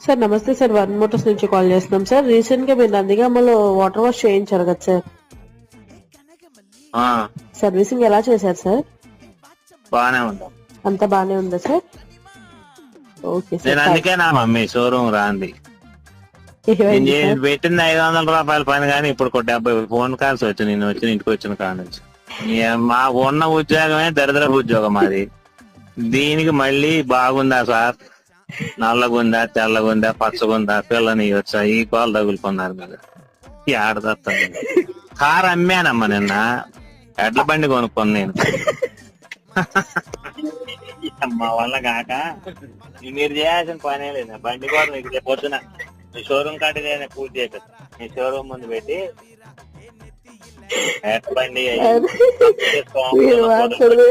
Sir నమస్తే sir, one Motors నుంచి call చేస్తున్నాం సార్. రీసెంట్ గా మీరు నందిగామలో వాటర్ వాష్ చేయించారు కదా సార్, సర్వీసింగ్ ఎలా చేశారు సార్? బానే ఉంటాం. అంతా బానే ఉందా సార్? Okay sir. నేను అందుకే నా మమ్మీ షోరూమ్ రాంది. ఏమైంది సార్? పెట్టింది 500 రూపాయల పని కానీ ఇప్పుడు 70 ఫోన్ కాల్స్ వచ్చి నేను వచ్చి ఇంటికి వచ్చిన కాడ నుంచి. మా ఉన్న ఉద్యోగమే దరిద్ర ఉద్యోగం అది. దీనికి మళ్ళీ బాగుందా సార్, నల్లగుందా, తెల్లగుందా, పచ్చగుందా, పిల్లని వచ్చా, ఈ కాలు తగులుకున్నారు మీద ఆడదత్తాను. కారు అమ్మానమ్మా నిన్న, ఎడ్ల బండి కొనుక్కోను నేను. మా వల్ల కాక మీరు చేయాల్సిన పనే లేదు. బండి కూడా ఇక్కడ పొద్దున మీ షోరూమ్ కాడిదైనా పూర్తి చేపిస్తా. మీ షోరూమ్ ముందు పెట్టి ఎడ్ల బండి మీరు మాట్లాడదు.